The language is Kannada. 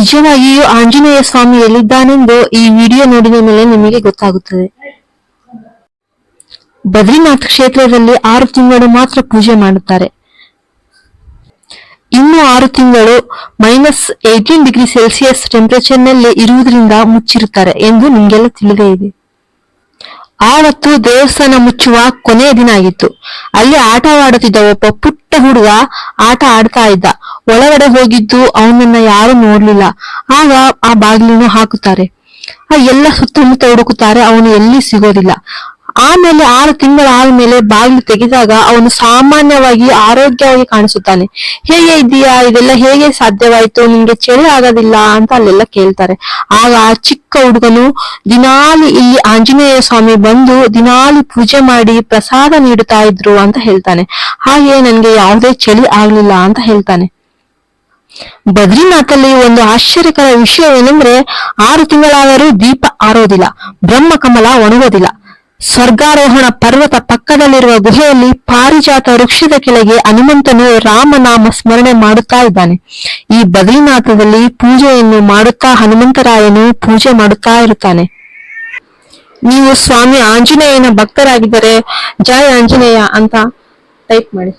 ನಿಜವಾಗಿಯೂ ಆಂಜನೇಯ ಸ್ವಾಮಿ ಎಲ್ಲಿದ್ದಾನೆಂದು ಈ ವಿಡಿಯೋ ನೋಡಿದ ಮೇಲೆ ನಿಮಗೆ ಗೊತ್ತಾಗುತ್ತದೆ. ಬದ್ರಿನಾಥ್ ಕ್ಷೇತ್ರದಲ್ಲಿ 6 ತಿಂಗಳು ಮಾತ್ರ ಪೂಜೆ ಮಾಡುತ್ತಾರೆ. ಇನ್ನು 6 ತಿಂಗಳು -18°C ಟೆಂಪರೇಚರ್ ನಲ್ಲಿ ಇರುವುದರಿಂದ ಮುಚ್ಚಿರುತ್ತಾರೆ ಎಂದು ನಿಮಗೆಲ್ಲ ತಿಳಿದೇ ಇದೆ. ಆವತ್ತು ದೇವಸ್ಥಾನ ಮುಚ್ಚುವ ಕೊನೆಯ ದಿನ ಆಗಿತ್ತು. ಅಲ್ಲಿ ಆಟವಾಡುತ್ತಿದ್ದ ಒಬ್ಬ ಪುಟ್ಟ ಹುಡುಗ ಆಟ ಆಡ್ತಾ ಇದ್ದ. ಒಳಗಡೆ ಹೋಗಿದ್ದು ಅವನನ್ನ ಯಾರು ನೋಡ್ಲಿಲ್ಲ. ಆಗ ಆ ಬಾಗಿಲನ್ನು ಹಾಕುತ್ತಾರೆ. ಎಲ್ಲ ಸುತ್ತಮುತ್ತ ಹುಡುಕುತ್ತಾರೆ, ಅವನು ಎಲ್ಲಿ ಸಿಗೋದಿಲ್ಲ. ಆಮೇಲೆ 6 ತಿಂಗಳಾದ್ಮೇಲೆ ಬಾಗಿಲು ತೆಗೆದಾಗ ಅವನು ಸಾಮಾನ್ಯವಾಗಿ ಆರೋಗ್ಯವಾಗಿ ಕಾಣಿಸುತ್ತಾನೆ. ಹೇಗೆ ಇದೀಯಾ, ಇದೆಲ್ಲ ಹೇಗೆ ಸಾಧ್ಯವಾಯ್ತು, ನಿಂಗೆ ಚಳಿ ಆಗೋದಿಲ್ಲ ಅಂತ ಅಲ್ಲೆಲ್ಲ ಕೇಳ್ತಾರೆ. ಆಗ ಆ ಚಿಕ್ಕ ಹುಡುಗನು ದಿನಾಲಿ ಇಲ್ಲಿ ಆಂಜನೇಯ ಸ್ವಾಮಿ ಬಂದು ದಿನಾಲಿ ಪೂಜೆ ಮಾಡಿ ಪ್ರಸಾದ ನೀಡುತ್ತಾ ಇದ್ರು ಅಂತ ಹೇಳ್ತಾನೆ. ಹಾಗೆ ನನ್ಗೆ ಯಾವುದೇ ಚಳಿ ಆಗ್ಲಿಲ್ಲ ಅಂತ ಹೇಳ್ತಾನೆ. ಬದ್ರಿನಾಥಲ್ಲಿ ಒಂದು ಆಶ್ಚರ್ಯಕರ ವಿಷಯವೇನೆಂದ್ರೆ 6 ತಿಂಗಳಾದರೂ ದೀಪ ಆರೋದಿಲ್ಲ, ಬ್ರಹ್ಮಕಮಲ ಒಣಗೋದಿಲ್ಲ. ಸ್ವರ್ಗಾರೋಹಣ ಪರ್ವತ ಪಕ್ಕದಲ್ಲಿರುವ ಗುಹೆಯಲ್ಲಿ ಪಾರಿಜಾತ ವೃಕ್ಷದ ಕೆಳಗೆ ಹನುಮಂತನು ರಾಮನಾಮ ಸ್ಮರಣೆ ಮಾಡುತ್ತಾ ಇದ್ದಾನೆ. ಈ ಬದ್ರಿನಾಥದಲ್ಲಿ ಪೂಜೆಯನ್ನು ಮಾಡುತ್ತಾ ಹನುಮಂತರಾಯನು ಪೂಜೆ ಮಾಡುತ್ತಾ ಇರುತ್ತಾನೆ. ನೀವು ಸ್ವಾಮಿ ಆಂಜನೇಯನ ಭಕ್ತರಾಗಿದ್ದರೆ ಜೈ ಆಂಜನೇಯ ಅಂತ ಟೈಪ್ ಮಾಡಿ.